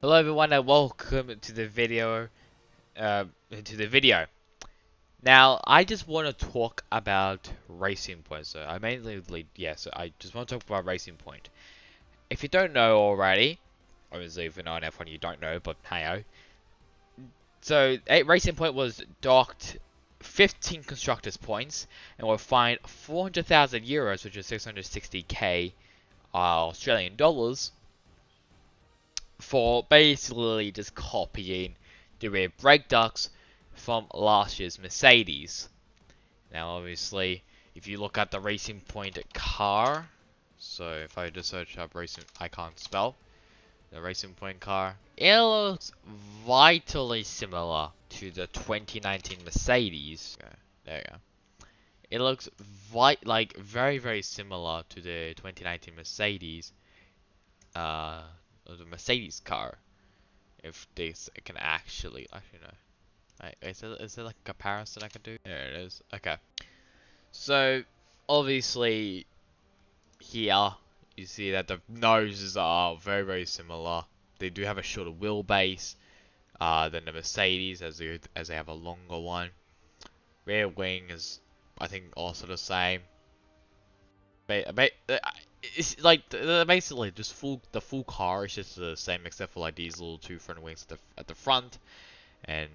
Hello everyone and welcome to the video. Uh, Now, I just want to talk about Racing Point. So I just want to talk about Racing Point. If you don't know already, obviously if you're not an F1 you don't know, but hey. So, Racing Point was docked 15 constructors points and were fined 400,000 euros, which is 660k Australian dollars, for basically just copying the rear brake ducts from last year's Mercedes. Now, obviously, if you look at the Racing Point car, so if I just search up Racing, I can't spell the Racing Point car. It looks vitally similar to the 2019 Mercedes. Okay, there you go. It looks very similar to the 2019 Mercedes, uh, the Mercedes car. If this can actually no. Right, is there like a comparison I can do? There it is. Okay. So obviously here you see that the noses are very similar. They do have a shorter wheelbase than the Mercedes, as they have a longer one. Rear wing is, I think, also the same. It's like basically just the full car is just the same except for like these little two front wings at the front, and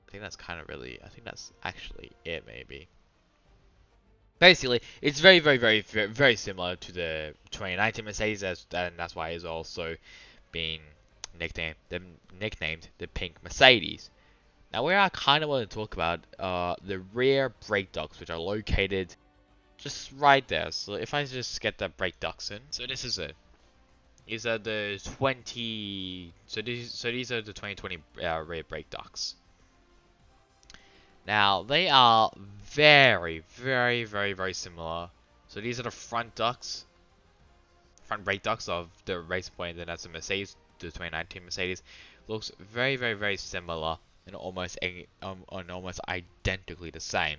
I think that's kind of really. I think that's actually it, maybe. Basically, it's very similar to the 2019 Mercedes, and that's why it's also been nicknamed the Pink Mercedes. Now, where I kind of want to talk about the rear brake ducts, which are located just right there. So if I just get the brake ducts in, so this is it. These are the 20. So these are the 2020 rear brake ducts. Now, they are very similar. So these are the front brake ducts of the Racing Point, and then that's the Mercedes, the 2019 Mercedes. Looks very similar and almost identically the same.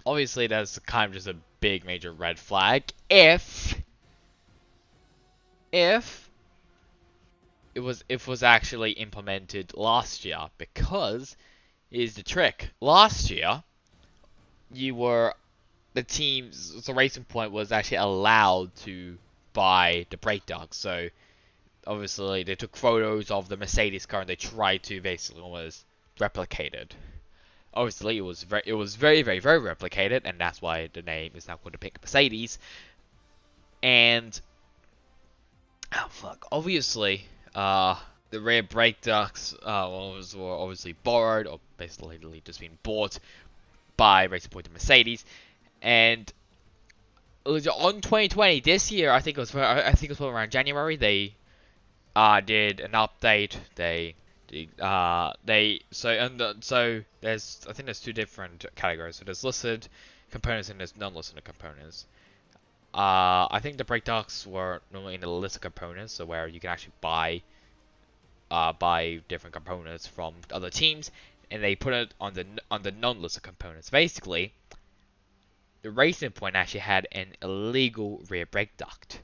Obviously, that's kind of just a big major red flag if it was actually implemented last year, because here's the trick. Last year, the Racing Point was actually allowed to buy the brake ducts. So obviously they took photos of the Mercedes car and they tried to basically almost replicate it. Obviously it was very replicated, and that's why the name is now called the Pink Mercedes. And oh fuck, obviously the rear brake ducts were obviously borrowed, or basically just been bought by Racing Point and Mercedes. And on 2020, this year, I think it was around January, they did an update. So there's two different categories. So there's listed components and there's non-listed components. I think the brake ducts were normally in the listed components, so where you can actually buy different components from other teams, and they put it on the non-listed components. Basically, the Racing Point actually had an illegal rear brake duct.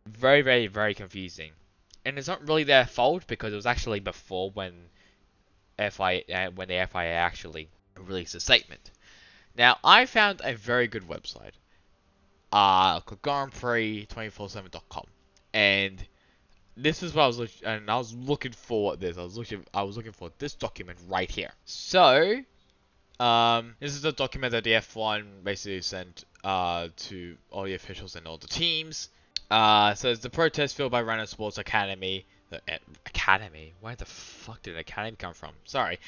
Very confusing. And it's not really their fault, because it was actually before when the FIA actually released a statement. Now, I found a very good website, called grandprix247.com, and this is what I was looking for this. I was looking for this document right here. So, this is the document that the F1 basically sent to all the officials and all the teams. So it's the protest fueled by Renault Sports Academy. Academy? Where the fuck did Academy come from? Sorry.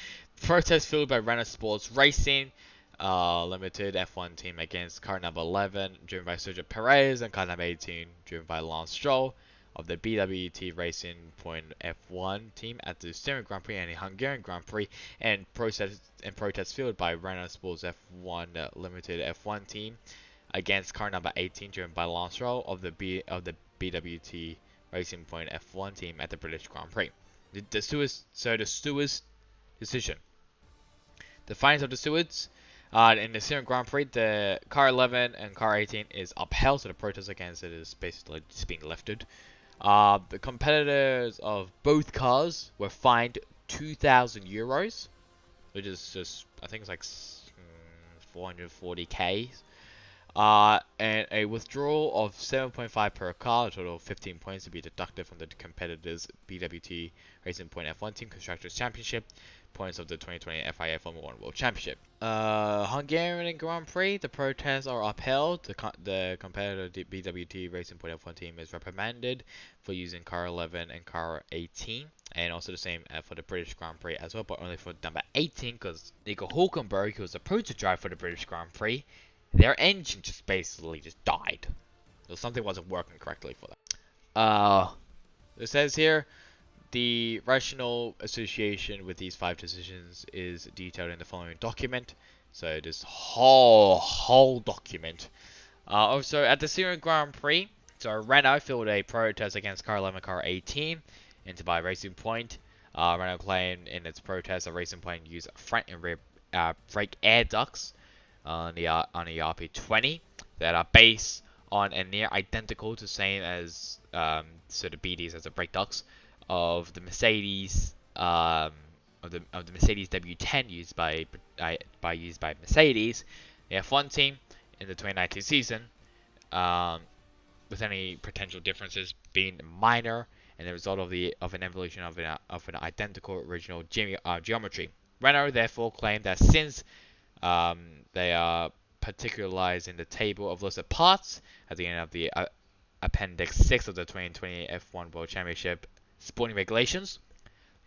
Protest fueled by Renault Sports Racing Limited F1 team against car number 11, driven by Sergio Perez, and car number 18, driven by Lance Stroll, of the BWT Racing Point F1 team at the Styrian Grand Prix and the Hungarian Grand Prix, and protest fueled by Renault Sports F1 Limited F1 team against car number 18, driven by Lance Stroll, of the BWT Racing Point F1 team at the British Grand Prix. The stewards' decision. The findings of the stewards in the Styrian Grand Prix, the car 11 and car 18 is upheld, so the protest against it is basically just being lifted. The competitors of both cars were fined €2,000, which is just, I think it's like 440k. And a withdrawal of 7.5 per car, a total of 15 points to be deducted from the competitors' BWT Racing Point F1 Team Constructors Championship points of the 2020 FIA Formula 1 World Championship. Hungarian Grand Prix, the protests are upheld. The competitor BWT Racing Point F1 team is reprimanded for using car 11 and car 18. And also the same for the British Grand Prix as well, but only for number 18, because Nico Hulkenberg, who was supposed to drive for the British Grand Prix, their engine just basically just died. So something wasn't working correctly for them. It says here, the rational association with these 5 decisions is detailed in the following document. So this whole document. Also, at the Syrian Grand Prix, so Renault filed a protest against car 11, car 18, into by Racing Point. Renault claimed in its protest that Racing Point used front and rear brake air ducts on the RP20 that are based on and near identical to same as so the BDs as the brake ducts of the Mercedes of the Mercedes W10 used by Mercedes, the F1 team in the 2019 season, with any potential differences being minor and the result of an evolution of an identical original geometry. Renault therefore claimed that since they are particularized in the table of listed parts at the end of the Appendix 6 of the 2020 F1 World Championship sporting regulations,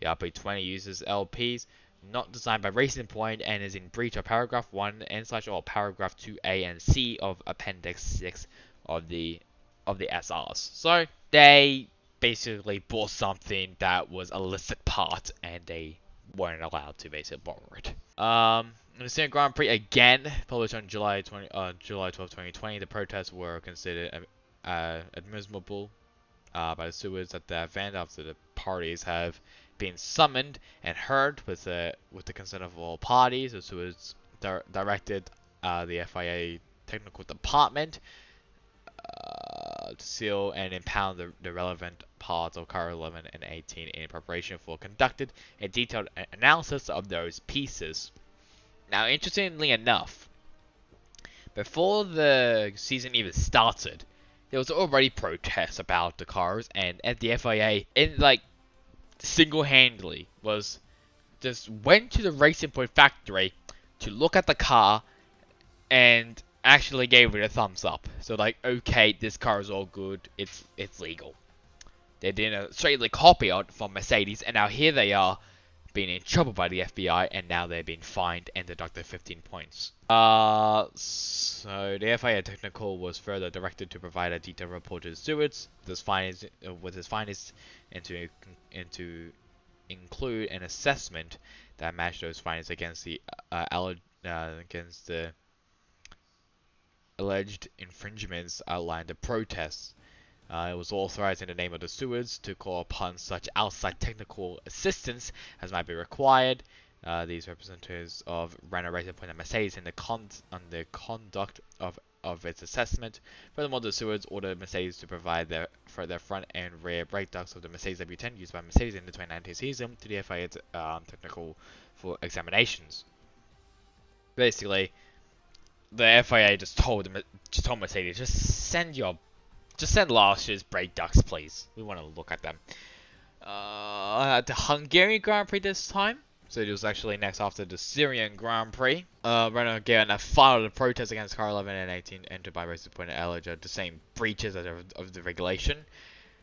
the RP20 uses LPs not designed by Racing Point and is in breach of paragraph 1 and / or paragraph 2A and C of Appendix 6 of the SRs. So they basically bought something that was a listed part and they weren't allowed to basically borrow it. In the Syrian Grand Prix again, published on July 12, 2020, the protests were considered admissible by the stewards at the event after the parties have been summoned and heard with the consent of all parties. The stewards directed the FIA technical department to seal and impound the relevant parts of car 11 and 18 in preparation for conducted a detailed analysis of those pieces. Now, interestingly enough, before the season even started, there was already protests about the cars, and the FIA, single-handedly, just went to the Racing Point factory to look at the car and actually gave it a thumbs up. So okay, this car is all good, it's legal. They didn't straightly copy it from Mercedes, and now here they are being in trouble by the FBI, and now they're being fined and deducted 15 points. So the FIA technical was further directed to provide a detailed report to the stewards with his findings and to include an assessment that matched those findings against the alleged infringements outlined in the protests. It was authorized in the name of the stewards to call upon such outside technical assistance as might be required. These representatives of Renault Racing Point and Mercedes in the conduct of its assessment. Furthermore, the stewards ordered Mercedes to provide their front and rear brake ducts of the Mercedes W10 used by Mercedes in the 2019 season to the FIA technical for examinations. Basically, the FIA just told Mercedes, just send last year's brake ducts, please. We want to look at them. The Hungarian Grand Prix this time. So it was actually next after the Syrian Grand Prix. Renault again filed a protest against car 11 and 18 entered by Racing Point and alleged the same breaches of the regulation.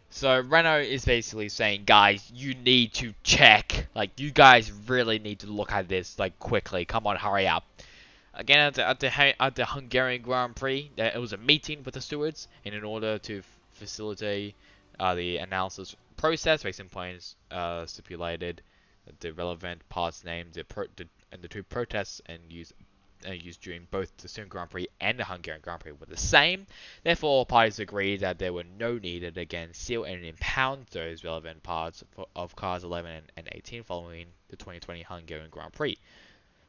So Renault is basically saying, guys, you need to check. You guys really need to look at this, quickly. Come on, hurry up. Again, at the Hungarian Grand Prix, it was a meeting with the stewards, and in order to facilitate the analysis process, Racing Point stipulated the relevant parts named and the two protests and used during both the Syrian Grand Prix and the Hungarian Grand Prix were the same. Therefore, all parties agreed that there were no need to again seal and impound those relevant parts of cars 11 and 18 following the 2020 Hungarian Grand Prix.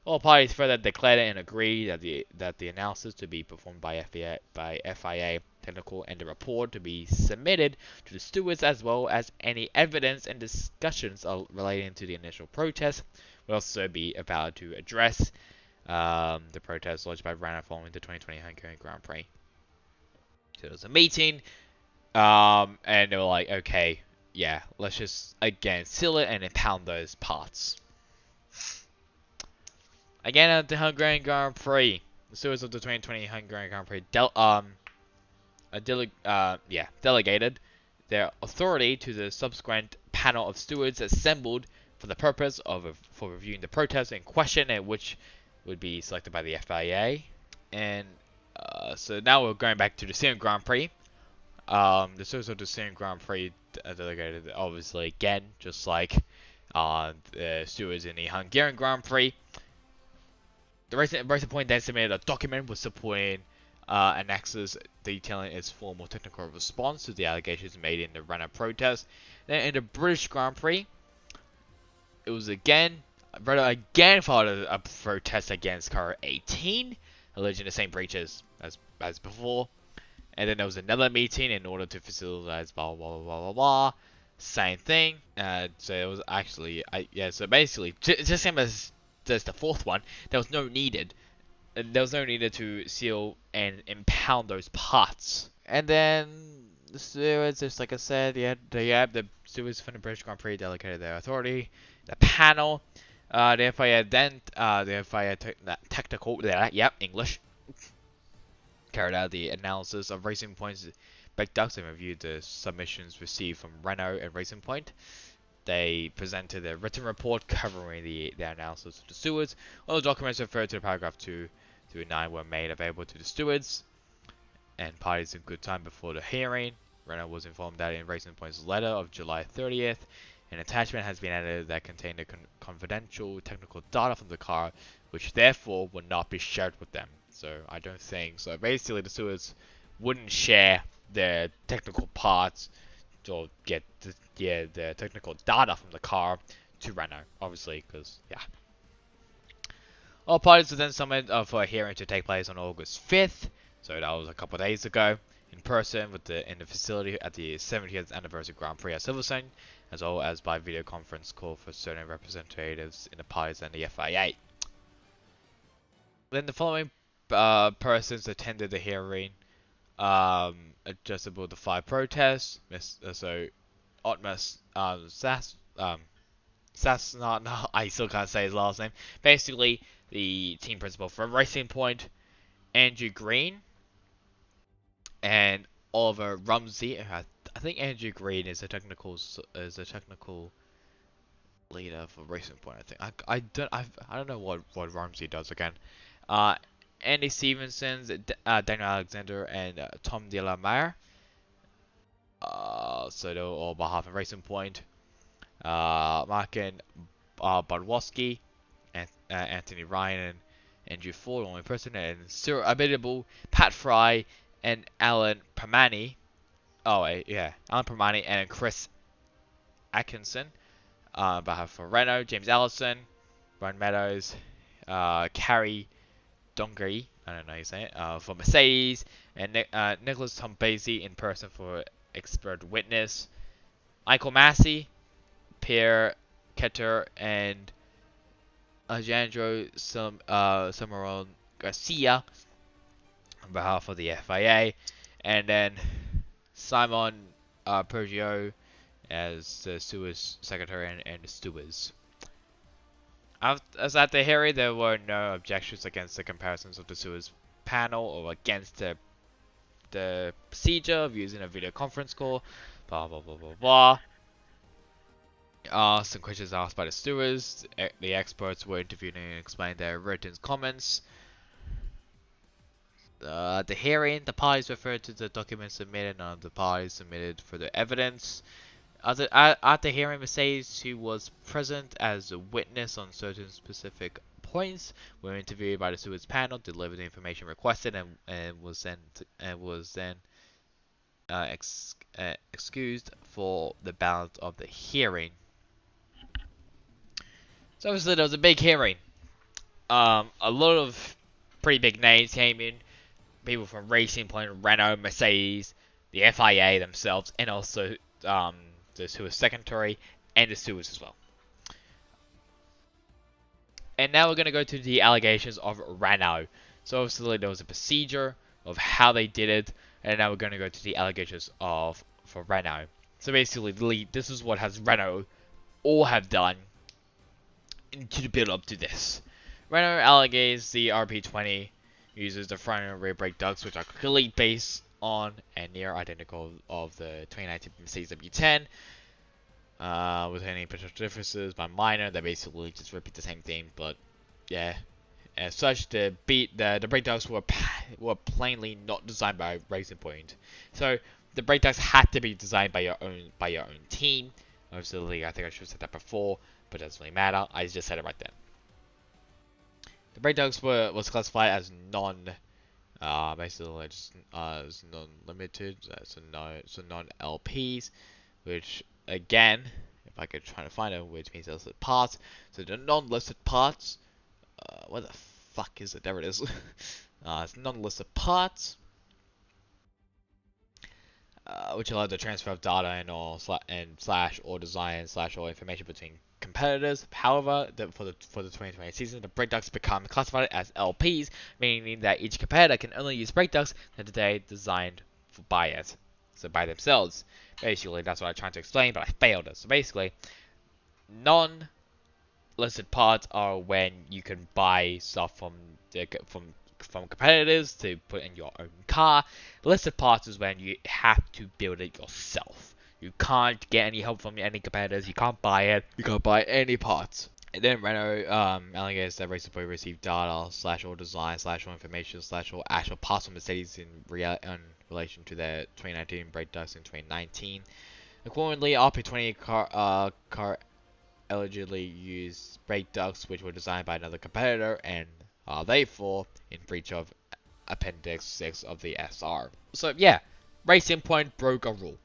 All parties further declared and agreed that the analysis to be performed by FIA technical and the report to be submitted to the stewards, as well as any evidence and discussions relating to the initial protest will also be about to address the protest lodged by Rana following the 2020 Hungarian Grand Prix. So there was a meeting, and they were like, okay, yeah, let's just again seal it and impound those parts. Again at the Hungarian Grand Prix, the stewards of the 2020 Hungarian Grand Prix delegated their authority to the subsequent panel of stewards assembled for the purpose of for reviewing the protest in question, and which would be selected by the FIA. And so now we're going back to the Syrian Grand Prix. The stewards of the Syrian Grand Prix delegated, obviously, again, just like the stewards in the Hungarian Grand Prix. The Racing Point then submitted a document with supporting annexes detailing its formal technical response to the allegations made in the Renault protest. Then in the British Grand Prix, it was Renault again filed a protest against car 18, alleging the same breaches as before. And then there was another meeting in order to facilitate blah blah blah blah blah. Same thing. So it was actually so basically just same as there's the fourth one. There was no needed to seal and impound those parts. And then the stewards, just like I said, the stewards from the British Grand Prix delegated their authority. The panel, the FIA technical, English, carried out the analysis of Racing Point's big ducks and reviewed the submissions received from Renault and Racing Point. They presented a written report covering the analysis of the stewards. All the documents referred to the paragraph 2 through 9 were made available to the stewards and parties in good time before the hearing. Renault was informed that in Racing Point's letter of July 30th, an attachment has been added that contained the confidential technical data from the car, which therefore would not be shared with them. So I don't think so. Basically, the stewards wouldn't share their technical parts or get the technical data from the car to Renault, obviously, because all parties were then summoned for a hearing to take place on August 5th. So that was a couple of days ago, in person in the facility at the 70th anniversary Grand Prix at Silverstone, as well as by video conference call for certain representatives in the parties and the FIA. Then the following persons attended the hearing. Adjustable to 5 protests. So Otmas Sasnat, I still can't say his last name. Basically, the team principal for Racing Point, Andrew Green, and Oliver Rumsey. I think Andrew Green is a technical leader for Racing Point. I don't know what Rumsey does again. Andy Stevenson, Daniel Alexander, and Tom De La Mare. So they're all on behalf of Racing Point. Markin Bodwowski, and Anthony Ryan, and Andrew Ford, only person, and Cyril Abitable, Pat Fry, and Alan Permani. Alan Permani and Chris Atkinson. On behalf of Renault, James Allison, Brian Meadows, Carrie Dongri, I don't know how you say it, for Mercedes, and Nicholas Tombasi in person for expert witness, Michael Massey, Pierre Ketter, and Alejandro Samaron Garcia on behalf of the FIA, and then Simon Pergio as the stewards secretary and the stewards. As at the hearing, there were no objections against the comparisons of the stewards panel or against the procedure of using a video conference call. Blah blah blah blah blah. Some questions asked by the stewards. The experts were interviewed and explained their written comments. At the hearing, the parties referred to the documents submitted, and the parties submitted further evidence. At the hearing, Mercedes, who was present as a witness on certain specific points, were interviewed by the stewards panel, delivered the information requested, and was then excused for the balance of the hearing. So obviously there was a big hearing. A lot of pretty big names came in. people from Racing Point, Renault, Mercedes, the FIA themselves, and also the Suez secretary and the Suez as well. And now we're going to go to the allegations of Renault. So obviously there was a procedure of how they did it, and now we're going to go to the allegations of for Renault. So basically, this is what has Renault all have done to build up to this. Renault allegates the RP20 uses the front and rear brake ducts, which are clearly based on and near identical of the 2019 Mercedes W10. With any potential differences by minor, they basically just repeat the same thing, but yeah. As such, the brake ducts were plainly not designed by Racing Point. So the brake ducts had to be designed by your own team. Obviously, I think I should have said that before, but it doesn't really matter. I just said it right then. The brake ducts was classified as basically just as non-limited, so non-LPs, which again, if I could try to find it, which means listed parts. So the non-listed parts, what the fuck is it? There it is. It's non-listed parts, which allow the transfer of data and slash or design slash or information between competitors. However, for the 2020 season, the brake ducts become classified as LPs, meaning that each competitor can only use brake ducts that they designed by it, so by themselves. Basically, that's what I'm trying to explain, but I failed it. So basically, non-listed parts are when you can buy stuff from competitors to put in your own car. Listed parts is when you have to build it yourself. You can't get any help from any competitors. You can't buy it. You can't buy any parts. And then Renault allegates that Racing Point received data slash or design slash or information slash or actual parts from Mercedes in relation to their 2019 brake ducts in 2019. Accordingly, RP20 car allegedly used brake ducts which were designed by another competitor and are therefore in breach of Appendix 6 of the SR. So yeah, Racing Point broke a rule,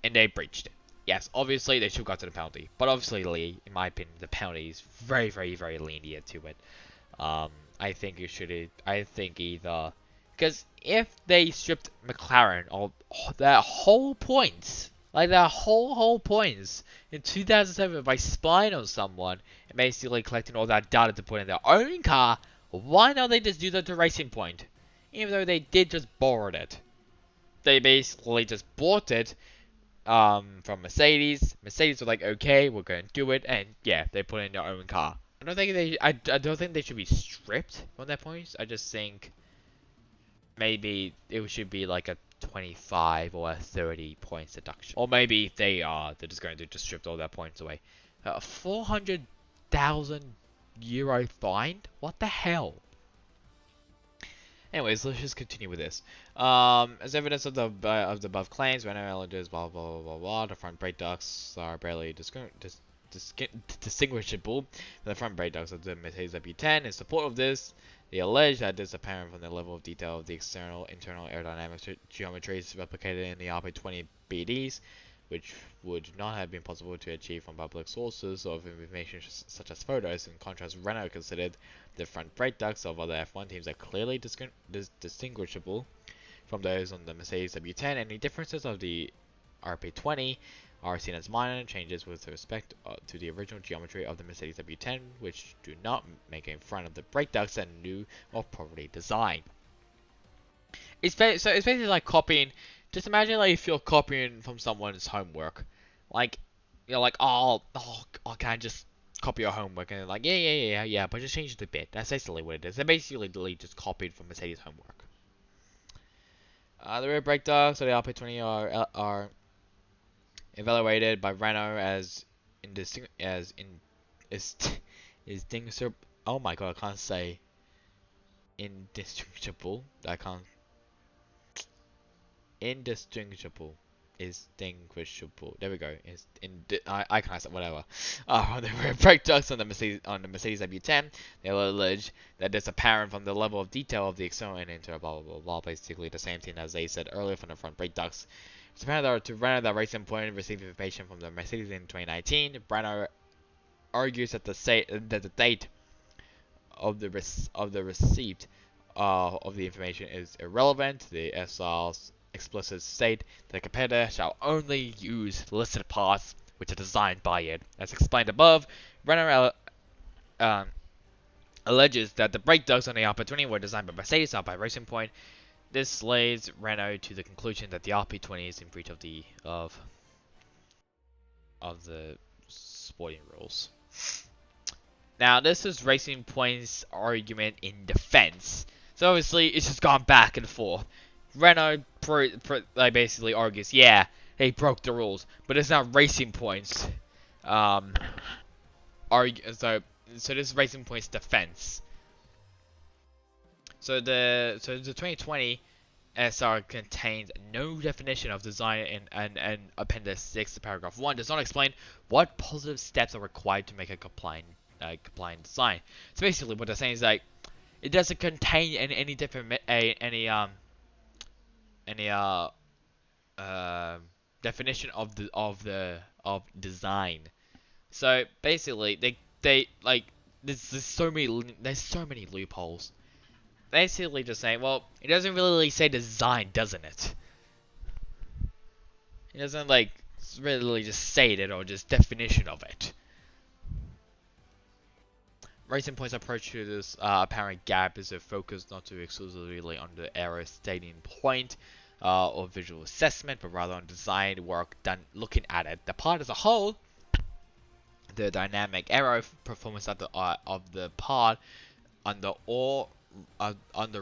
and they breached it. Yes, obviously they should have got to the penalty, but obviously, in my opinion, the penalty is very, very, very lenient to it. I think you should. I think either because if they stripped McLaren of their whole points, like their whole points in 2007 by spying on someone and basically collecting all that data to put in their own car, why don't they just do that to Racing Point? Even though they did just borrow it. They basically just bought it from Mercedes. Mercedes were like, okay, we're going to do it, and yeah, they put it in their own car. I don't think they should be stripped from their points. I just think maybe it should be like a 25 or a 30 points deduction. Or maybe they're just going to just strip all their points away. 400,000 euro fine? What the hell? Anyways, let's just continue with this. As evidence of the above claims, Renault alleges blah blah blah blah blah. The front brake ducts are barely distinguishable from the front brake ducts of the Mercedes W10. In support of this, they allege that this is apparent from the level of detail of the internal aerodynamic geometries replicated in the RP20 BDs, which would not have been possible to achieve from public sources of information such as photos. In contrast, Renault considered the front brake ducts of other F1 teams are clearly distinguishable from those on the Mercedes W10. Any differences of the RP20 are seen as minor changes with respect to the original geometry of the Mercedes W10, which do not make in front of the brake ducts a new or properly designed. It's basically like copying. Just imagine like if you're copying from someone's homework, like you're like, oh, can I just copy your homework? And they're like, yeah, but just change it a bit. That's basically what it is. They basically just copied from Mercedes homework. The rear brake ducts of the RP20 are evaluated by Renault as indistinguishable. Oh my god, I can't say indistinguishable. Indistinguishable. There we go. I can't say whatever. On the rear brake ducts on the Mercedes W10, they allege that it's apparent from the level of detail of the external and internal blah blah blah blah. Basically the same thing as they said earlier from the front brake ducts. It's apparent to Renault that Racing Point received information from the Mercedes in 2019. Renault argues that the date of the receipt of the information is irrelevant. The SR's explicit state that the competitor shall only use listed parts which are designed by it. As explained above, Renner um, alleges that the brake ducts on the RP20 were designed by Mercedes, not by Racing Point. This leads Renault to the conclusion that the RP20 is in breach of the sporting rules. Now, this is Racing Point's argument in defense. So obviously, it's just gone back and forth. Renault basically argues, yeah, they broke the rules, but it's not Racing Point's so this is Racing Point's defense. So the 2020 SR contains no definition of design, and Appendix 6 to Paragraph 1 does not explain what positive steps are required to make a compliant design. So basically, what they're saying is like it doesn't contain any different definition of design. So basically, they like there's so many loopholes. Basically, just saying, well, it doesn't really say design, doesn't it? It doesn't like really just say it or just definition of it. Racing Point's approach to this apparent gap is a focus not to exclusively on the error stating point or visual assessment, but rather on design work done looking at it. The part as a whole, the dynamic error performance of the part under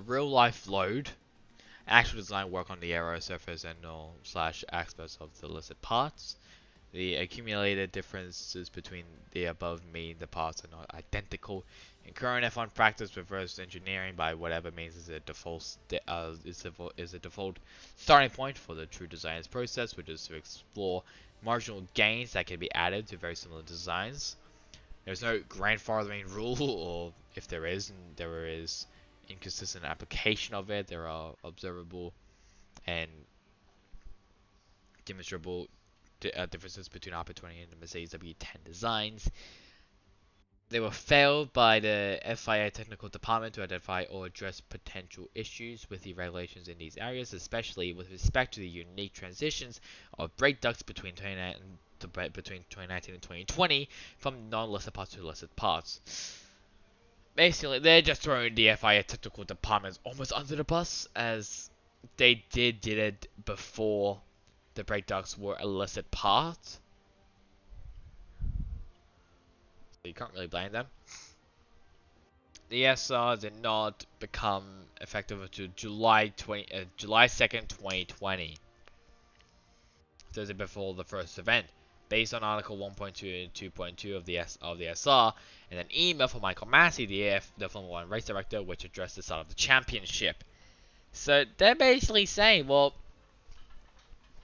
real life load, actual design work on the error surface and all / aspects of the listed parts. The accumulated differences between the above mean the parts are not identical. In current F1 practice, reverse engineering by whatever means is a default starting point for the true design process, which is to explore marginal gains that can be added to very similar designs. There's no grandfathering rule, or if there is inconsistent application of it. There are observable and demonstrable differences between RP20 and the Mercedes W10 designs. They were failed by the FIA technical department to identify or address potential issues with the regulations in these areas, especially with respect to the unique transitions of brake ducts between 2019 and 2020 from non-listed parts to listed parts. Basically, they're just throwing the FIA technical department almost under the bus, as they did it before the brake ducts were a listed part. So you can't really blame them. The SR did not become effective until July 2nd, 2020. So it's before the first event. Based on Article 1.2 and 2.2 of the SR, and an email from Michael Massey, the Formula 1 race director, which addressed the start of the championship. So they're basically saying, well,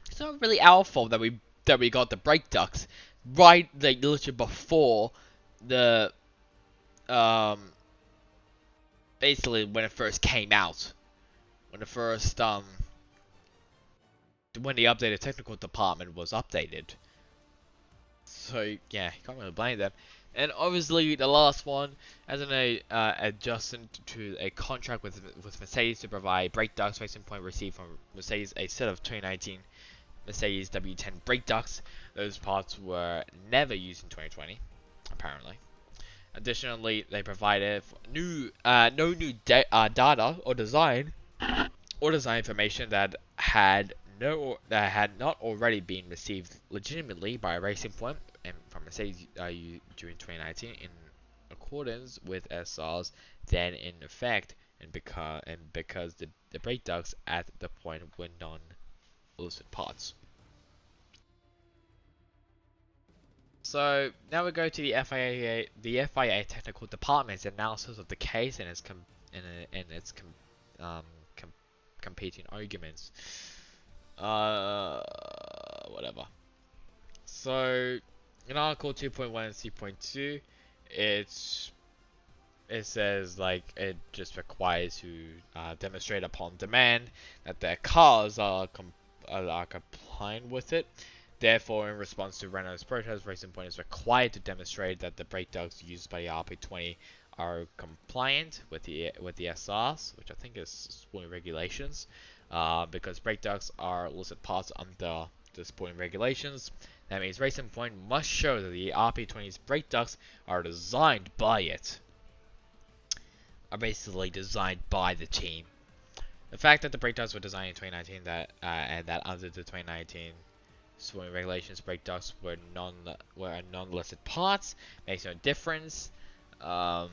it's not really our fault that we got the brake ducts right, like literally before the basically when it first came out, when the updated technical department was updated. So yeah, can't really blame them. And obviously the last one, as an adjustment to a contract with Mercedes to provide brake ducts, Racing Point received from Mercedes a set of 2019 Mercedes W10 brake ducts. Those parts were never used in 2020, apparently. Additionally, they provided no new data or design information that had not already been received legitimately by Racing Point and from Mercedes during 2019, in accordance with SRs then in effect, and because the brake ducts at the point were non-listed parts. So now we go to the FIA technical department's analysis of the case and its competing arguments. Whatever. So in Article 2.1 and C.2, it says like it just requires to demonstrate upon demand that their cars are compliant with it. Therefore, in response to Renault's protest, Racing Point is required to demonstrate that the brake ducts used by the RP20 are compliant with the SRs, which I think is sporting regulations, because brake ducts are listed parts under the sporting regulations. That means Racing Point must show that the RP20's brake ducts are designed by it, are basically designed by the team. The fact that the brake ducts were designed in 2019 and that under the 2019 sporting regulations brake ducts were non-listed parts makes no difference. Um,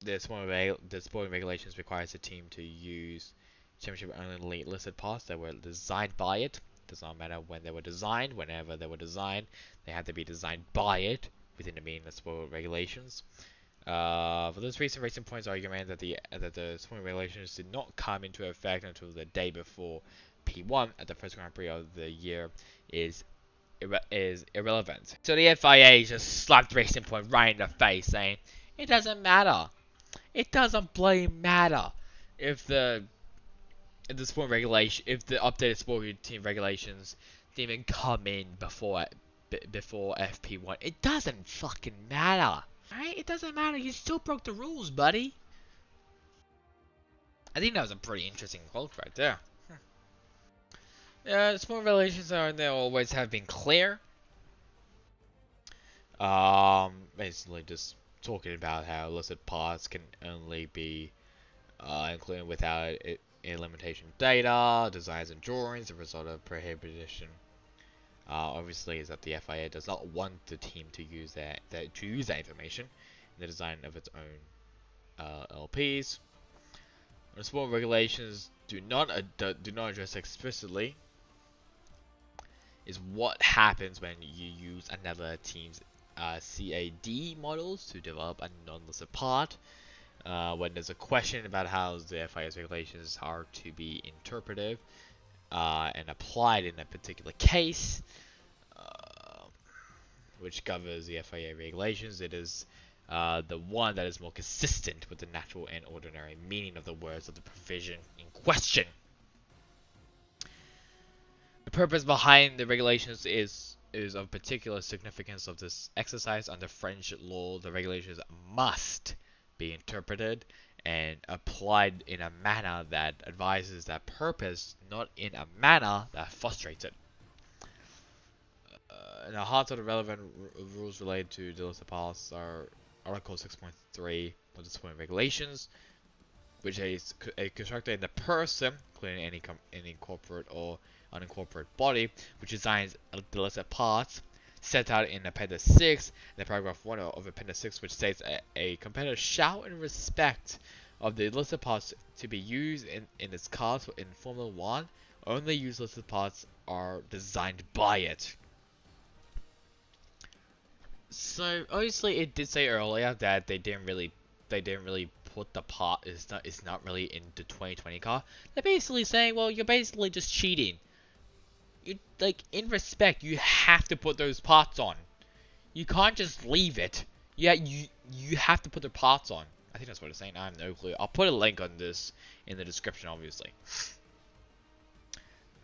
the sporting regulations requires the team to use championship only listed parts that were designed by it. Does not matter when they were designed, whenever they were designed, they had to be designed by it within the meaning of sporting regulations. For this reason, Racing Point's argument that the sporting regulations did not come into effect until the day before P1 at the first Grand Prix of the year is irrelevant. So the FIA just slapped Racing Point right in the face, saying it doesn't matter. It doesn't bloody matter if the updated sporting team regulations didn't even come in before FP1. It doesn't fucking matter. Right? It doesn't matter. You still broke the rules, buddy. I think that was a pretty interesting quote right there. Yeah, sport relations are they always have been clear. Basically just talking about how illicit parts can only be included without limitation data, designs and drawings, the result of prohibition. Obviously, is that the FIA does not want the team to use that information in the design of its own LPs. The sport regulations do not address explicitly is what happens when you use another team's CAD models to develop a non-listed part. When there's a question about how the FIA's regulations are to be interpreted and applied in a particular case, which covers the FIA regulations, it is the one that is more consistent with the natural and ordinary meaning of the words of the provision in question. The purpose behind the regulations is of particular significance of this exercise. Under French law, the regulations must be interpreted and applied in a manner that advises that purpose, not in a manner that frustrates it. In the heart of the relevant rules related to dealership parts are Article 6.3 of the Sporting Regulations, which is a constructor in the person, including any corporate or unincorporated body, which designs dealership parts, set out in Appendix 6, in paragraph 1 of Appendix 6, which states a competitor shall, in respect of the listed parts to be used in its cars in Formula 1, only use listed parts are designed by it. So obviously it did say earlier that they didn't really put the part it's not really in the 2020 car. They're basically saying, well, you're basically just cheating. You like in respect, you have to put those parts on. You can't just leave it. Yeah, you have to put the parts on. I think that's what it's saying. I have no clue. I'll put a link on this in the description, obviously.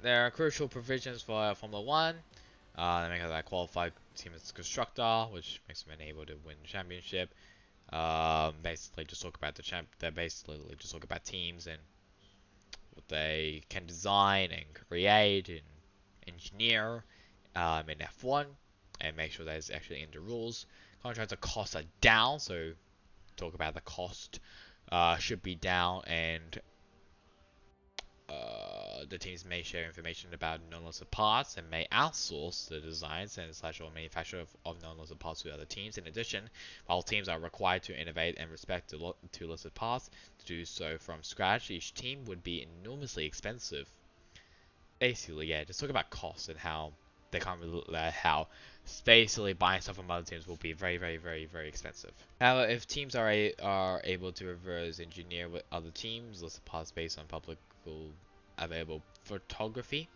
There are crucial provisions for Formula 1. They make that qualified team as constructor, which makes them able to win the championship. Basically, just talk about They basically just talk about teams and what they can design and create and engineer in F1, and make sure that it's actually in the rules. Contractor costs are down, so talk about the cost should be down, and the teams may share information about non-listed parts and may outsource the designs and / manufacture of non-listed parts to other teams. In addition, while teams are required to innovate and respect to listed parts, to do so from scratch, each team would be enormously expensive. Basically, yeah, just talk about costs and how they can't how basically buying stuff from other teams will be very, very, very, very expensive. However, if teams are able to reverse engineer with other teams listed parts based on public available photography,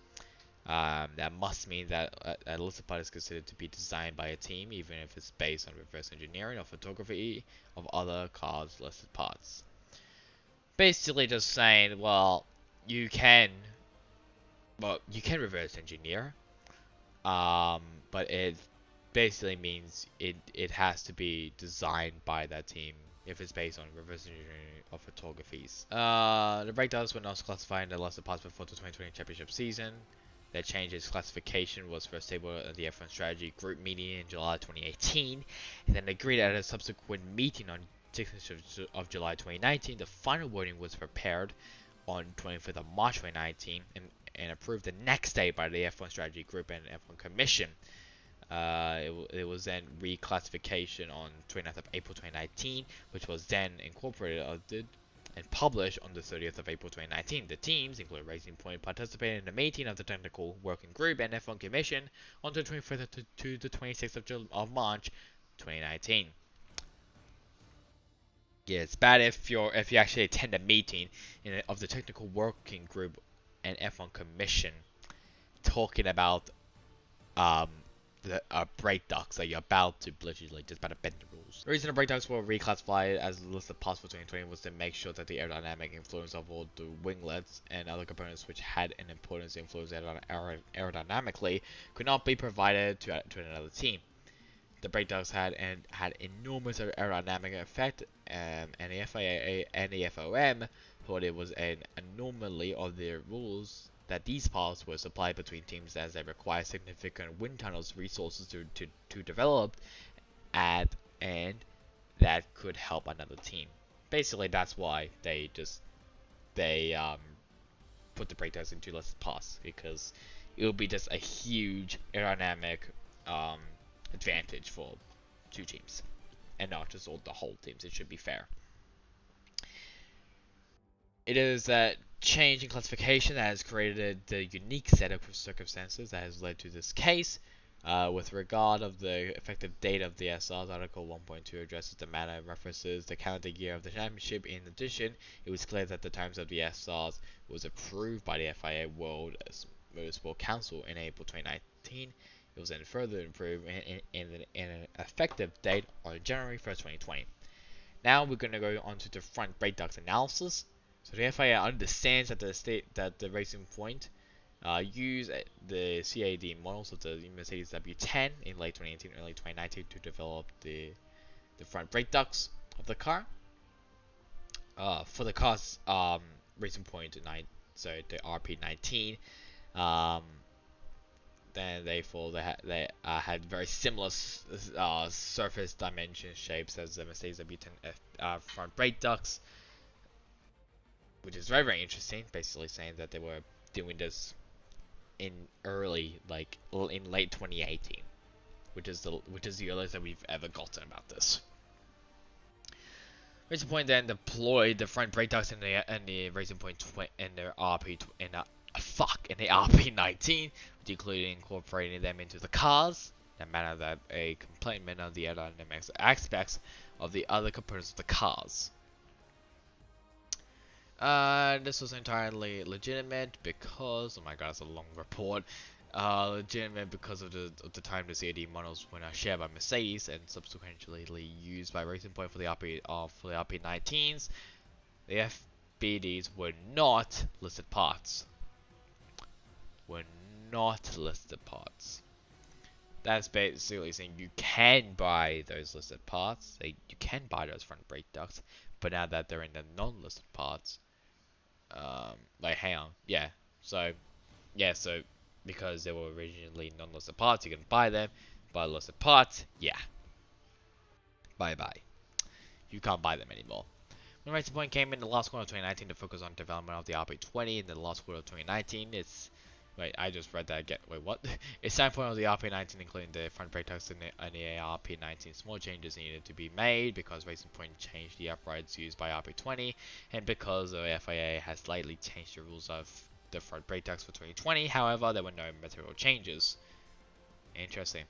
that must mean that a listed part is considered to be designed by a team, even if it's based on reverse engineering or photography of other cars' listed parts. Basically, just saying, well, you can reverse engineer, but basically means it has to be designed by that team if it's based on reverse engineering of photographies. The breakdowns were not classified in the lesser parts before the 2020 championship season. Their change in classification was first tabled at the F1 strategy group meeting in July 2018, and then agreed at a subsequent meeting on 16th of July 2019. The final wording was prepared on 25th of March 2019 and approved the next day by the F1 strategy group and F1 commission. It was then reclassification on 29th of April 2019, which was then incorporated and published on the 30th of April 2019. The teams, including Racing Point, participated in the meeting of the technical working group and F1 commission on the 25th to the 26th of March 2019. Yeah, it's bad if you actually attend a meeting of the technical working group and F1 commission talking about um the brake ducts that you're about to literally just about to bend the rules. The reason the brake ducts were reclassified as listed parts for 2020 was to make sure that the aerodynamic influence of all the winglets and other components which had an important influence aerodynamically could not be provided to another team. The brake ducts had enormous aerodynamic effect, and the FIA and the FOM thought it was an anomaly of their rules that these parts were supplied between teams as they require significant wind tunnels resources to develop and that could help another team. Basically, that's why they put the breakdowns into less parts, because it will be just a huge aerodynamic um, advantage for two teams and not just all the whole teams. It should be fair. It is that change in classification that has created the unique set of circumstances that has led to this case. With regard of the effective date of the SRs, Article 1.2 addresses the matter and references the calendar year of the championship. In addition, it was clear that the times of the SRs was approved by the FIA World Motorsport Council in April 2019. It was then further improved in an effective date on January 1st, 2020. Now we're going to go on to the front brake ducts analysis. So the FIA understands that the Racing Point used the CAD models of the Mercedes W10 in late 2018 early 2019 to develop the front brake ducts of the car. For the car's Racing Point 9, so the RP19, then they had very similar surface dimension shapes as the Mercedes W10 front brake ducts, which is very, very interesting. Basically saying that they were doing this in late 2018, which is the earliest that we've ever gotten about this. Racing Point then deployed the front brake ducts in the Racing Point in their in the RP19, including incorporating them into the cars. That matter that a complement of the aerodynamics aspects of the other components of the cars. This was entirely legitimate because, oh my god, it's a long report. Legitimate because of the time the CAD models were now shared by Mercedes and subsequently used by Racing Point for the RP19s. The FBDs were not listed parts. That's basically saying you can buy those listed parts. You can buy those front brake ducts, but now that they're in the non-listed parts, hang on, so because they were originally non-listed parts, you can buy them. Buy listed parts, bye bye. You can't buy them anymore. When Racing Point came in the last quarter of 2019 to focus on development of the RP20 in the last quarter of 2019, I just read that again. Wait, what? Its standpoint of the RP19, including the front brake ducts and the RP19, small changes needed to be made because Racing Point changed the uprights used by RP20, and because the FIA has slightly changed the rules of the front brake ducts for 2020. However, there were no material changes. Interesting.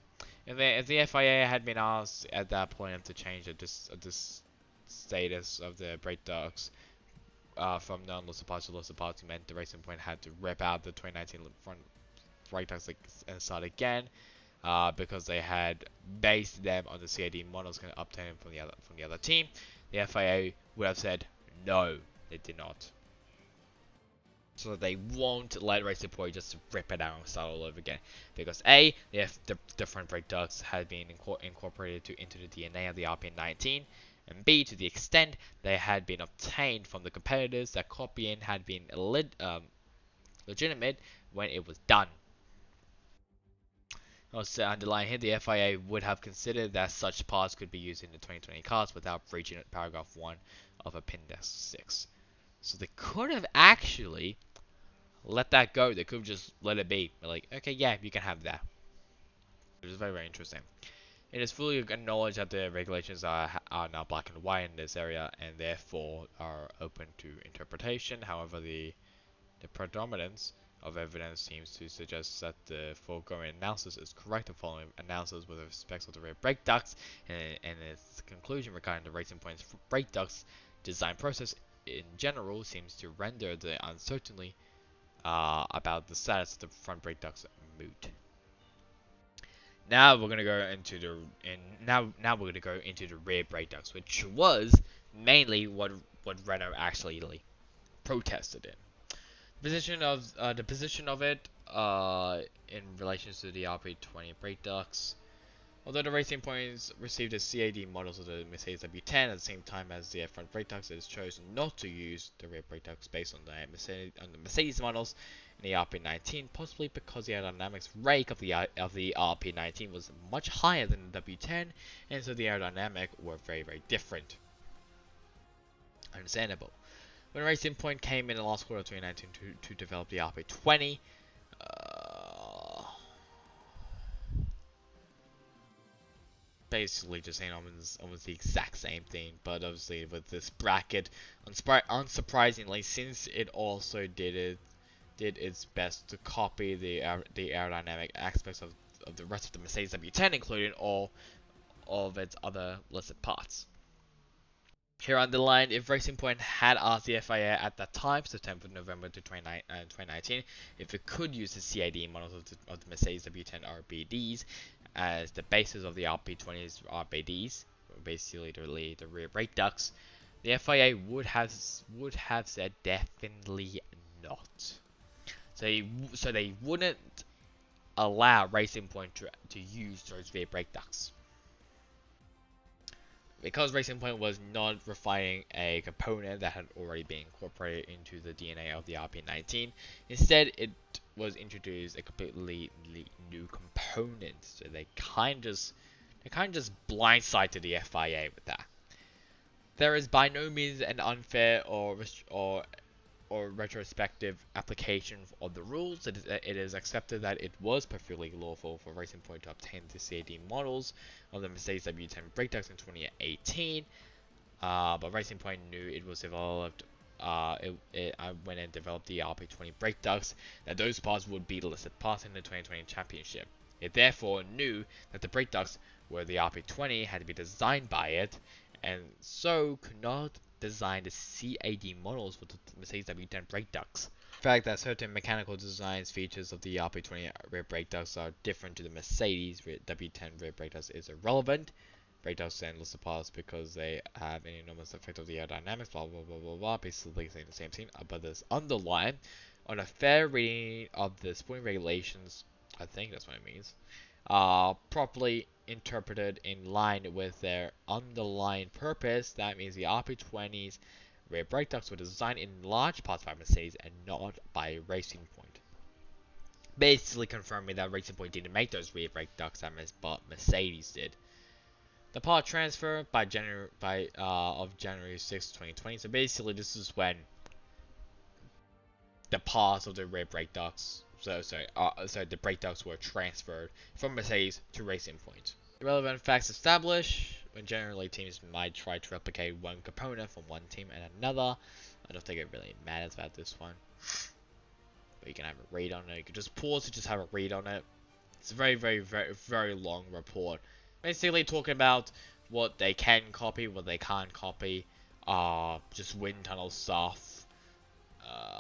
If the FIA had been asked at that point to change the status of the brake ducts from non-listed parts to listed parts, meant the Racing Point had to rip out the 2019 front brake ducts and start again, because they had based them on the CAD models obtained from the other team. The FIA would have said no, they did not. so they won't let Racing Point just rip it out and start all over again. Because A, if the front brake ducts had been incorporated into the DNA of the RP19, and B, to the extent they had been obtained from the competitors, that copying had been legitimate when it was done. Also, underlying here, the FIA would have considered that such parts could be used in the 2020 cars without breaching paragraph 1 of Appendix 6. So they could have actually let that go. They could have just let it be. Like, okay, yeah, you can have that. Which is very, very interesting. It is fully acknowledged that the regulations are now black and white in this area and therefore are open to interpretation. However, the predominance of evidence seems to suggest that the foregoing analysis is correct. The following analysis with respect to the rear brake ducts and its conclusion regarding the Racing Point's brake ducts design process in general seems to render the uncertainty about the status of the front brake ducts moot. Now we're gonna go into the rear brake ducts, which was mainly what Renault actually protested in. The position of it in relation to the RP20 brake ducts. Although the Racing Points received the CAD models of the Mercedes W10 at the same time as the front brake ducts, it has chosen not to use the rear brake ducts based on the Mercedes models in the RP19, possibly because the aerodynamics rake of the RP19 was much higher than the W10, and so the aerodynamic were very, very different. Understandable. When Racing Point came in the last quarter of 2019 to develop the RP20, basically just saying almost the exact same thing, but obviously with this bracket, unsurprisingly, since it also did its best to copy the aerodynamic aspects of the rest of the Mercedes W10, including all of its other listed parts. Here underlined, if Racing Point had asked the FIA at that time, September, November 2019, if it could use the CAD models of the Mercedes W10 RBDs as the basis of the RP20's RBDs, basically the rear brake ducts, the FIA would have said definitely not. So they wouldn't allow Racing Point to use those rear brake ducts. Because Racing Point was not refining a component that had already been incorporated into the DNA of the RP19, instead it was introduced a completely new component. So they kind of just blindsided the FIA with that. There is by no means an unfair or retrospective application of the rules. It is accepted that it was perfectly lawful for Racing Point to obtain the CAD models of the Mercedes W10 brake ducts in 2018, but Racing Point knew it was developed. When it developed the RP20 brake ducts, that those parts would be listed parts in the 2020 championship. It therefore knew that the brake ducts were the RP20 had to be designed by it, and so could not design the CAD models for the Mercedes W10 brake ducts. The fact that certain mechanical designs features of the RP20 rear brake ducts are different to the Mercedes W10 rear brake ducts is irrelevant. Brake ducts and listed parts because they have an enormous effect of the aerodynamics, blah blah blah blah blah, basically saying the same thing, but this underline on a fair reading of the sporting regulations, I think that's what it means, properly interpreted in line with their underlying purpose. That means the RP20's rear brake ducts were designed in large parts by Mercedes and not by Racing Point. Basically confirming that Racing Point didn't make those rear brake ducts, but Mercedes did. The part transfer by January 6, 2020. So basically, this is when the parts of the rear brake ducts, so the brake ducts were transferred from Mercedes to Racing Point. Relevant facts established. When generally teams might try to replicate one component from one team and another. I don't think it really matters about this one. But you can have a read on it. You can just pause to just have a read on it. It's a very, very, very, very long report. Basically talking about what they can copy, what they can't copy. Just wind tunnel stuff.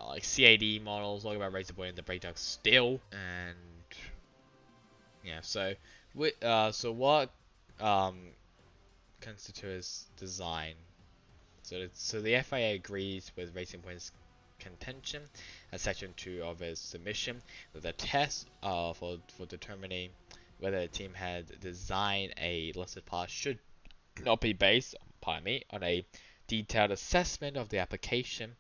Like CAD models, talking about Racing Point and the brake ducts still. And yeah, so what constitutes design? So the FIA agrees with Racing Point's contention, as Section 2 of its submission, with a test for determining whether a team had designed a listed path should not be based, pardon me, on a detailed assessment of the application.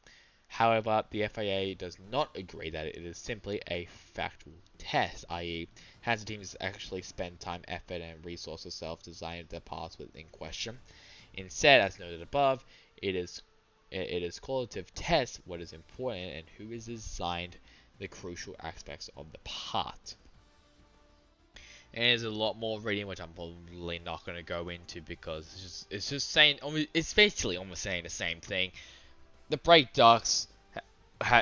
However, the FIA does not agree that it is simply a factual test, i.e., has the teams actually spent time, effort, and resources self-designing the paths in question. Instead, as noted above, it is qualitative test what is important and who is designed the crucial aspects of the part. And there's a lot more reading which I'm probably not going to go into because it's just saying, it's basically almost saying the same thing. The brake ducts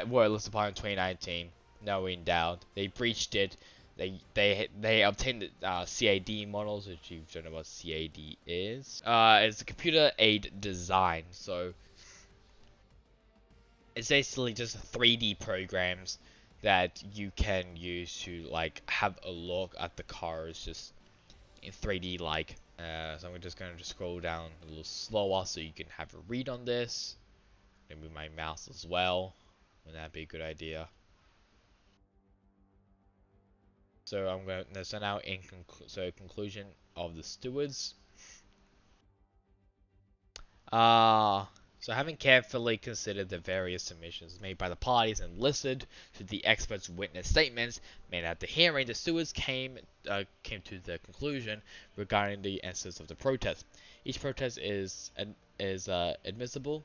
were listed upon in 2019, no in doubt. They breached it. They obtained CAD models, which you don't know what CAD is. It's a computer aid design, so it's basically just 3D programs that you can use to like have a look at the cars just in 3D like. So I'm just going to scroll down a little slower so you can have a read on this. And move my mouse as well. Wouldn't that be a good idea? So I'm going to, so now in conclusion of the stewards. So having carefully considered the various submissions made by the parties and listened to the experts' witness statements made at the hearing, the stewards came to the conclusion regarding the essence of the protest. Each protest is admissible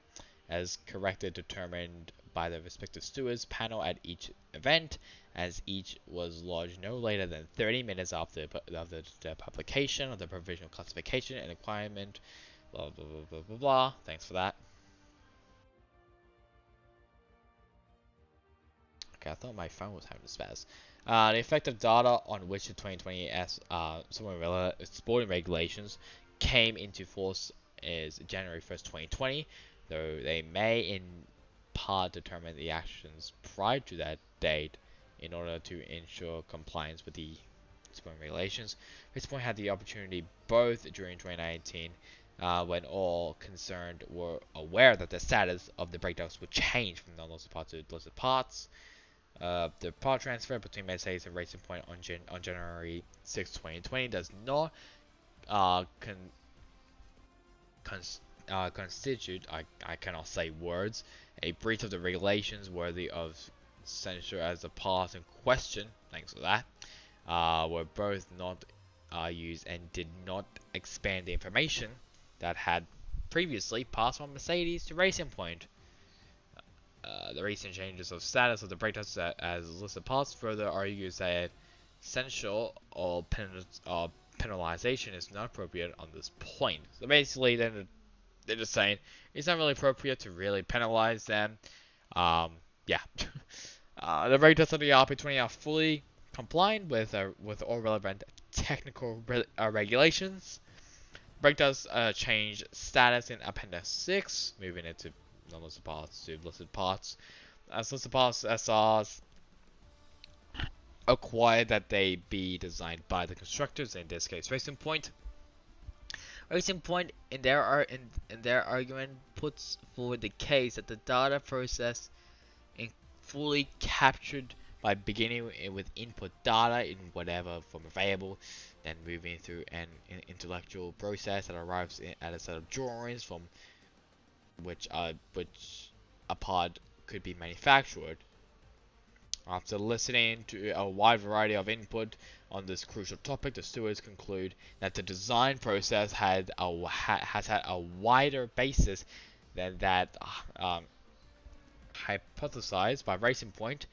as correctly determined by the respective stewards panel at each event, as each was lodged no later than 30 minutes after the publication of the provisional classification and requirement. Blah blah blah blah blah blah. Thanks for that. Okay, I thought my phone was having a spaz. The effective data on which the 2020 sporting regulations came into force is January 1st, 2020, though they may in part determine the actions prior to that date in order to ensure compliance with the sporting regulations. Racepoint had the opportunity both during 2019 when all concerned were aware that the status of the breakdowns would change from non-listed parts to listed parts. The part transfer between Mercedes and Racing Point on January 6, 2020 does not constitute, I cannot say words, a breach of the regulations worthy of censure as the parts in question, thanks for that, were both not used and did not expand the information that had previously passed from Mercedes to Racing Point. The recent changes of status of the breakdowns as listed parts further argues that censure or penalization is not appropriate on this point. So basically, then they're just saying it's not really appropriate to really penalize them. Yeah. The breakdowns of the RP20 are fully compliant with all relevant technical regulations. Breakdowns change status in Appendix 6, moving it to non-listed parts to listed parts. As listed parts SRs acquired that they be designed by the constructors, in this case Racing Point. Racing Point, in their argument, puts forward the case that the data process fully captured by beginning with input data in whatever form available, then moving through an intellectual process that arrives at a set of drawings from which a pod could be manufactured. After listening to a wide variety of input on this crucial topic, the stewards conclude that the design process has had a wider basis than that hypothesized by Racing Point,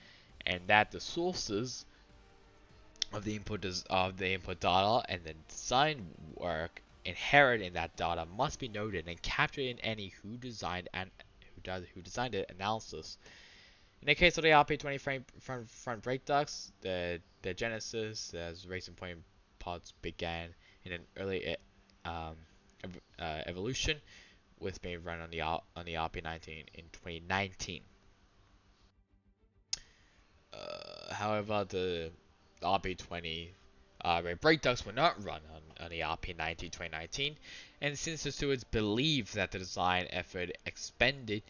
and that the sources of the input data and the design work inherent in that data must be noted and captured in any who designed it analysis. In the case of the RP20 front brake ducts, the genesis as Racing Point pods began in an early evolution, with being run on the RP19 in 2019. However, the RP20 brake ducts were not run on the RP19 2019, and since the stewards believe that the design effort expended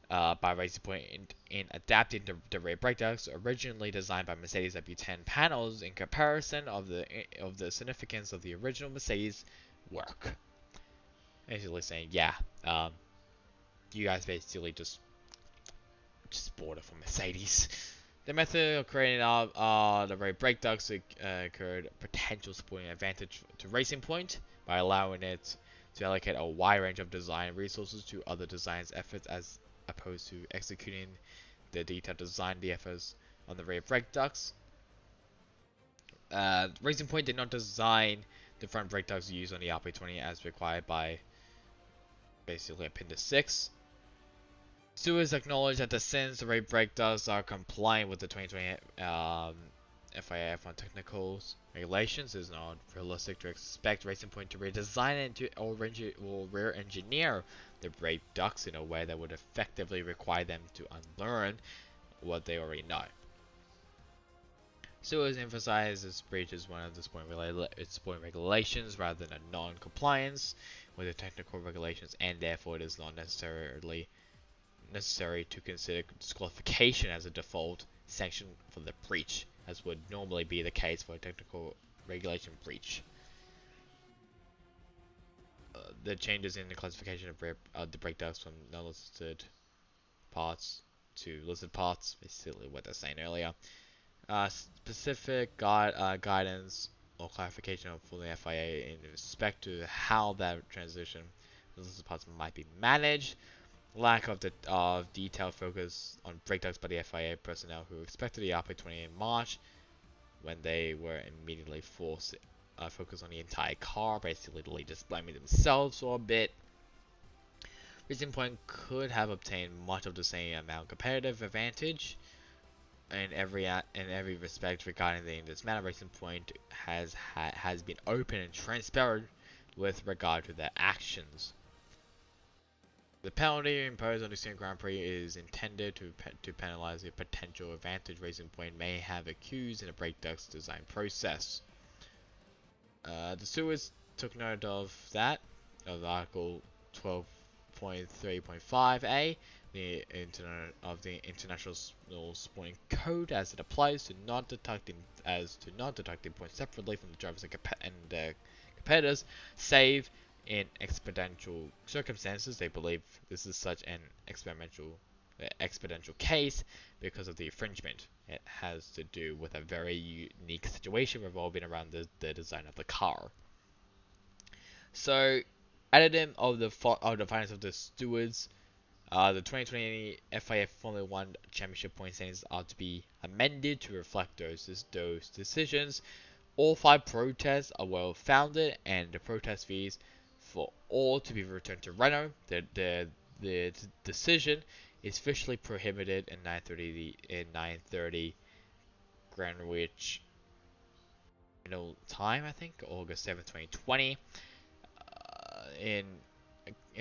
by Racing Point in adapting the rear brake ducts originally designed by Mercedes W10 panels in comparison of the significance of the original Mercedes work. Basically saying, yeah, um, you guys basically just bought it from Mercedes. The method of creating the rear brake ducts occurred potential supporting advantage to Racing Point by allowing it to allocate a wide range of design resources to other designs efforts as opposed to executing the detailed design the efforts on the rear brake ducts. Racing Point did not design the front brake ducts used on the RP20 as required by basically Appendix 6. Stewards acknowledged that since the rear brake ducts are compliant with the 2020 FIA F1 technical regulations, it is not realistic to expect Racing Point to redesign or rear engineer the brake ducts in a way that would effectively require them to unlearn what they already know. Stewards emphasized this breach is one of the sport regulations rather than a non-compliance with the technical regulations, and therefore it is not necessary to consider disqualification as a default sanction for the breach, as would normally be the case for a technical regulation breach. The changes in the classification of the brake ducts from non-listed parts to listed parts, basically what they're saying earlier. Specific guidance or clarification from the FIA in respect to how that transition to listed parts might be managed. Lack of detailed focus on brake ducts by the FIA personnel who expected the RP20 in March, when they were immediately forced focus on the entire car, basically just blaming themselves for a bit. Racing Point could have obtained much of the same amount of competitive advantage in every respect regarding this matter. Racing Point has been open and transparent with regard to their actions. The penalty imposed on the St. Grand Prix is intended to penalize the potential advantage Racing Point may have accused in the brake ducts design process. The stewards took note of that, of Article 12.3.5a of the International Sporting Code as it applies to not deducting points separately from the drivers and competitors, save in exponential circumstances. They believe this is such an exponential case because of the infringement. It has to do with a very unique situation revolving around the design of the car. So, addendum of the findings of the stewards, the 2020 FIA Formula 1 Championship point standings are to be amended to reflect those decisions. All 5 protests are well founded, and the protest fees for all to be returned to Renault. The decision is officially prohibited in 9:30 Greenwich time, I think, August 7, 2020. In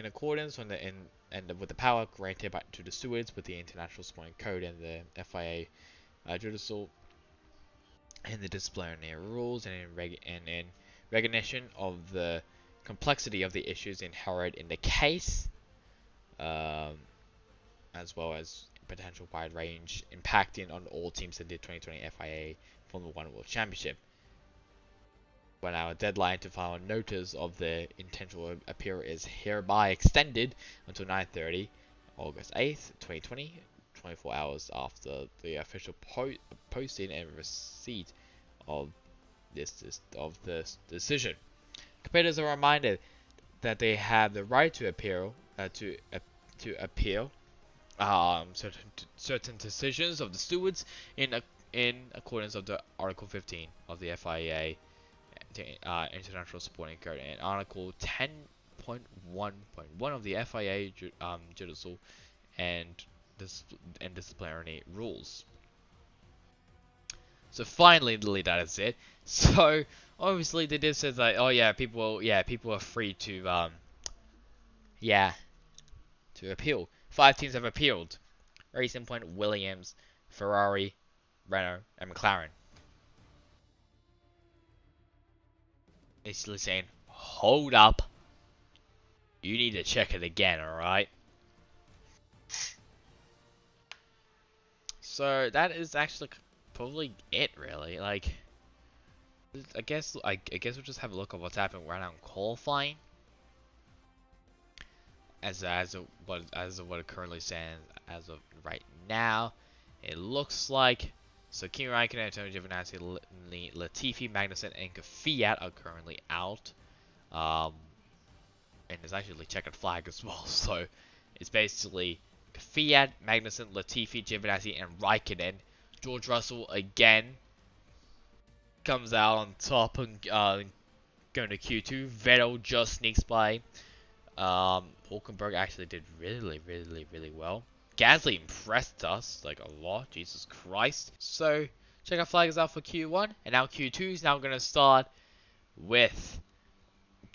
accordance with the power granted to the stewards with the International Sporting Code and the FIA judicial and the disciplinary rules, and in recognition of the complexity of the issues inherent in the case, as well as potential wide range impacting on all teams in the 2020 FIA Formula 1 World Championship. When our deadline to file a notice of the intentional appeal is hereby extended until 9:30 August 8th, 2020, 24 hours after the official posting and receipt of this decision. Competitors are reminded that they have the right to appeal certain decisions of the stewards in accordance of the Article 15 of the FIA International Sporting Code and Article 10.1.1 of the FIA judicial and disciplinary rules. So finally, that is it. So obviously they did say that, oh yeah, people are free to appeal. 5 teams have appealed: Racing Point, Williams, Ferrari, Renault, and McLaren. Basically saying, hold up, you need to check it again, alright? So that is actually probably it, really. Like, I guess we'll just have a look at what's happening right now in qualifying, as of what it currently stands as of right now. It looks like so Kimi Raikkonen, Antonio Giovinazzi, Latifi, Magnussen, and Kvyat are currently out. Um, and there's actually a checkered flag as well. So it's basically Kvyat, Magnussen, Latifi, Giovinazzi, and Raikkonen. George Russell again comes out on top and going to Q2. Vettel just sneaks by. Hulkenberg actually did really, really, really well. Gasly impressed us like a lot. Jesus Christ. So checkered flag is out for Q1, and now Q2 is now going to start with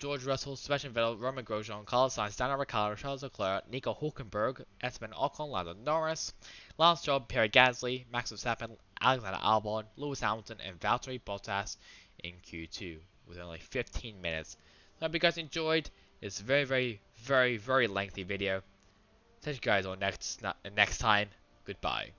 George Russell, Sebastian Vettel, Romain Grosjean, Carlos Sainz, Daniel Ricciardo, Charles Leclerc, Nico Hulkenberg, Esteban Ocon, Lando Norris, Lance Stroll, Pierre Gasly, Max Verstappen, Alexander Albon, Lewis Hamilton, and Valtteri Bottas in Q2 with only 15 minutes. So I hope you guys enjoyed this very, very, very, very lengthy video. Catch you guys on next time. Goodbye.